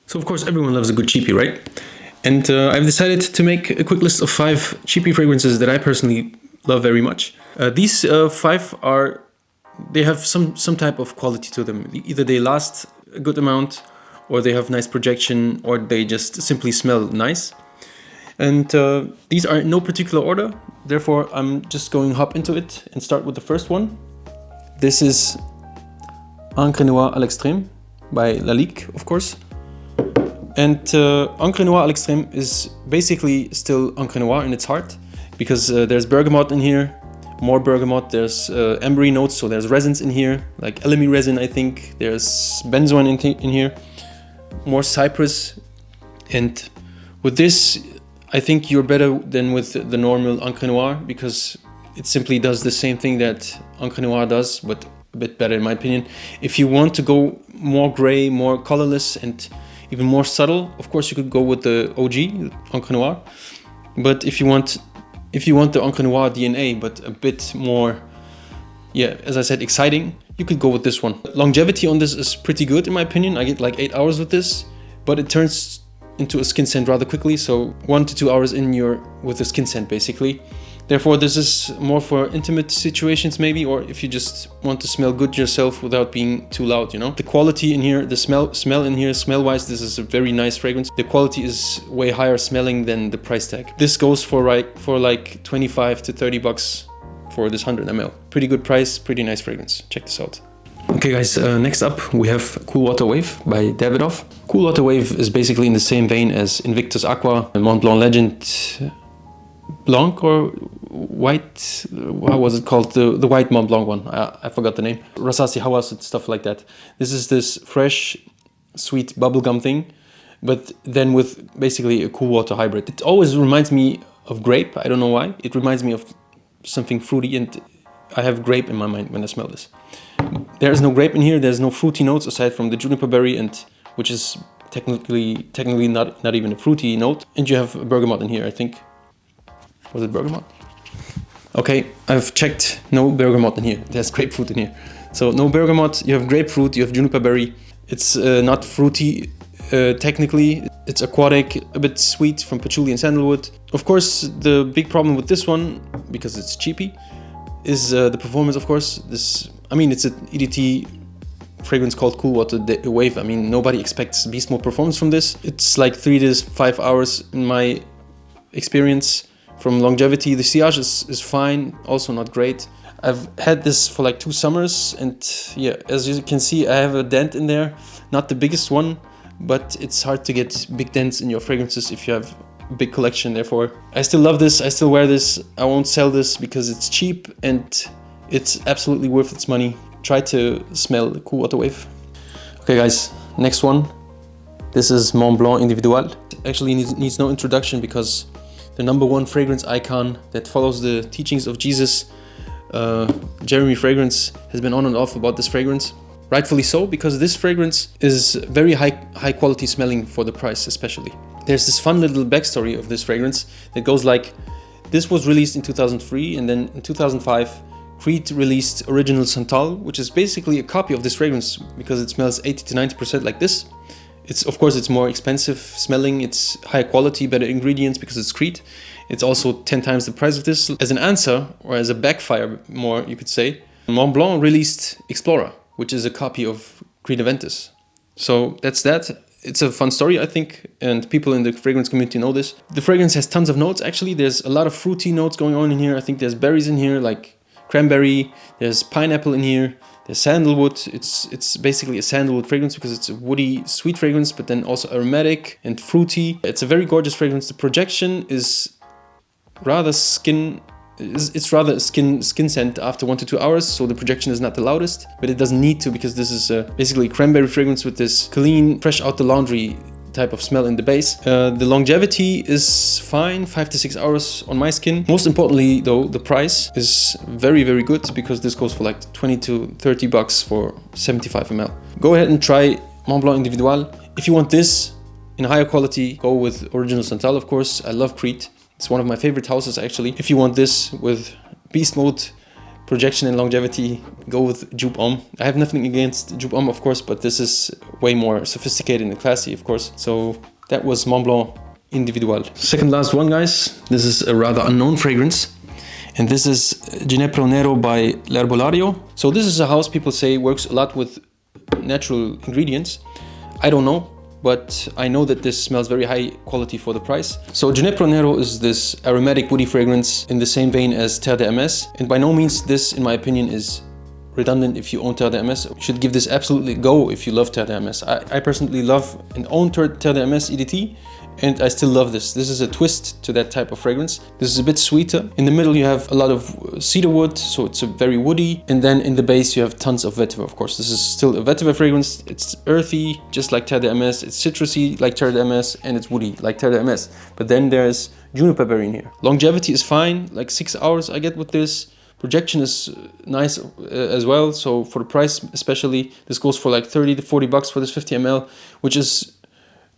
So of course everyone loves a good cheapie, right? And I've decided to make a quick list of 5 cheapie fragrances that I personally love very much. These 5 they have some type of quality to them. Either they last a good amount, or they have nice projection, or they just simply smell nice. And these are in no particular order, therefore I'm just going hop into it and start with the first one. This is Encre Noire à l'Extrême by Lalique, of course. And Encre Noire à l'Extrême is basically still Encre Noire in its heart, because there's bergamot in here, more bergamot, there's ambery notes, so there's resins in here, like elemi resin I think, there's benzoin in here, more cypress, and with this I think you're better than with the normal Encre Noire, because it simply does the same thing that Encre Noire does, but a bit better in my opinion. If you want to go more gray, more colorless, and even more subtle, of course you could go with the OG Encre Noire. But if you want the Encre Noire DNA, but a bit more, yeah, as I said, exciting, you could go with this one. Longevity on this is pretty good in my opinion. I get like 8 hours with this, but it turns into a skin scent rather quickly, so 1 to 2 hours in you're with a skin scent basically. Therefore this is more for intimate situations maybe, or if you just want to smell good yourself without being too loud, you know. The quality in here, the smell in here, smell-wise, this is a very nice fragrance. The quality is way higher smelling than the price tag. This goes for like 25 to 30 bucks for this 100 ml. Pretty good price, pretty nice fragrance. Check this out. Okay guys, next up we have Cool Water Wave by Davidoff. Cool Water Wave is basically in the same vein as Invictus Aqua, Mont Blanc Legend Blanc, or white, how was it called? The white Mont Blanc one, I forgot the name. Rasasi Hawas and stuff like that. This is this fresh, sweet bubblegum thing, but then with basically a cool water hybrid. It always reminds me of grape, I don't know why. It reminds me of something fruity, and I have grape in my mind when I smell this. There's no grape in here, there's no fruity notes aside from the juniper berry, and which is technically not even a fruity note. And you have bergamot in here, I think. Was it bergamot? Okay, I've checked, no bergamot in here. There's grapefruit in here. So no bergamot, you have grapefruit, you have juniper berry. It's not fruity technically. It's aquatic, a bit sweet from patchouli and sandalwood. Of course, the big problem with this one, because it's cheapy, is the performance, of course. It's an EDT fragrance called Cool Water Wave. I mean, nobody expects beast mode performance from this. It's like 3 to 5 hours in my experience. From longevity, the sillage is fine, also not great. I've had this for like 2 summers, and yeah, as you can see, I have a dent in there. Not the biggest one, but it's hard to get big dents in your fragrances if you have a big collection. Therefore, I still love this, I still wear this. I won't sell this because it's cheap and it's absolutely worth its money. Try to smell the Cool Water Wave. Okay guys, next one. This is Mont Blanc Individual. It actually needs no introduction, because the #1 fragrance icon that follows the teachings of Jesus, Jeremy Fragrance, has been on and off about this fragrance. Rightfully so, because this fragrance is very high quality smelling for the price especially. There's this fun little backstory of this fragrance that goes like, this was released in 2003, and then in 2005 Creed released Original Santal, which is basically a copy of this fragrance, because it smells 80 to 90% like this. Of course, it's more expensive smelling, it's high quality, better ingredients because it's Creed. It's also 10 times the price of this. As an answer, or as a backfire more, you could say, Mont Blanc released Explorer, which is a copy of Creed Aventus. So that's that. It's a fun story, I think, and people in the fragrance community know this. The fragrance has tons of notes, actually. There's a lot of fruity notes going on in here. I think there's berries in here, like cranberry, there's pineapple in here. There's sandalwood. It's basically a sandalwood fragrance because it's a woody, sweet fragrance, but then also aromatic and fruity. It's a very gorgeous fragrance. The projection is rather it's rather a skin scent after 1 to 2 hours, so the projection is not the loudest, but it doesn't need to, because this is basically a cranberry fragrance with this clean, fresh out the laundry type of smell in the base. The longevity is fine, 5 to 6 hours on my skin. Most importantly though, the price is very, very good, because this goes for like 20 to 30 bucks for 75 ml. Go ahead and try Mont Blanc Individual. If you want this in higher quality, go with Original Santal, of course. I love Creed. It's one of my favorite houses actually. If you want this with beast mode projection and longevity, go with Dupe Homme. I have nothing against Dupe Homme, of course, but this is way more sophisticated and classy, of course. So that was Mont Blanc Individual. Second last one, guys. This is a rather unknown fragrance. And this is Ginepro Nero by Lario. So this is a house people say works a lot with natural ingredients. I don't know, but I know that this smells very high quality for the price. So Ginepro Nero is this aromatic woody fragrance in the same vein as Terre de MS. And by no means this, in my opinion, is redundant if you own Terre de MS. You should give this absolutely a go if you love Terre de MS. I personally love and own Terre de MS EDT. And I still love this. This is a twist to that type of fragrance. This is a bit sweeter. In the middle you have a lot of cedar wood, so it's a very woody. And then in the base you have tons of vetiver, of course. This is still a vetiver fragrance. It's earthy, just like Terre de MS. It's citrusy, like Terre de MS. And it's woody, like Terre de MS. But then there's juniper berry in here. Longevity is fine, like 6 hours I get with this. Projection is nice as well. So for the price especially, this goes for like 30 to 40 bucks for this 50 ml, which is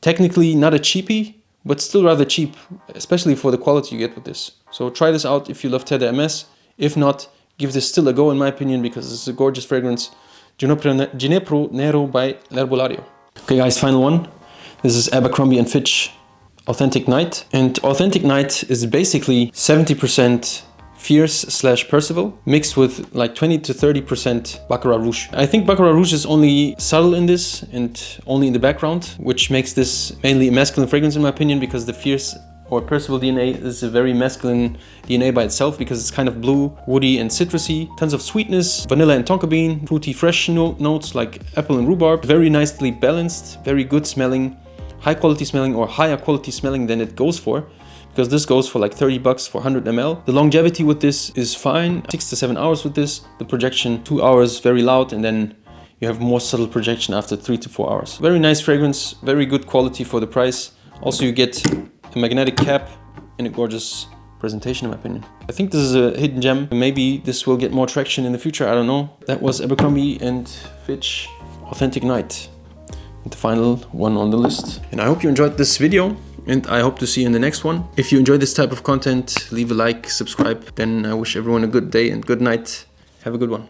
technically not a cheapie, but still rather cheap, especially for the quality you get with this. So try this out if you love Terre de MS. If not, give this still a go in my opinion, because it's a gorgeous fragrance. Ginepro Nero by Lario. Okay guys, final one. This is Abercrombie & Fitch Authentic Night. And Authentic Night is basically 70% Fierce / Percival mixed with like 20 to 30% Baccarat Rouge. I think Baccarat Rouge is only subtle in this and only in the background, which makes this mainly a masculine fragrance in my opinion, because the Fierce or Percival DNA is a very masculine DNA by itself, because it's kind of blue, woody and citrusy, tons of sweetness, vanilla and tonka bean, fruity fresh notes like apple and rhubarb, very nicely balanced, very good smelling, high quality smelling, or higher quality smelling than it goes for. Because this goes for like 30 bucks for 100 ml. The longevity with this is fine, 6 to 7 hours with this. The projection, 2 hours, very loud, and then you have more subtle projection after 3 to 4 hours. Very nice fragrance, very good quality for the price. Also you get a magnetic cap and a gorgeous presentation in my opinion. I think this is a hidden gem. Maybe this will get more traction in the future, I don't know. That was Abercrombie & Fitch Authentic Night, the final one on the list. And I hope you enjoyed this video. And I hope to see you in the next one. If you enjoy this type of content, leave a like, subscribe. Then I wish everyone a good day and good night. Have a good one.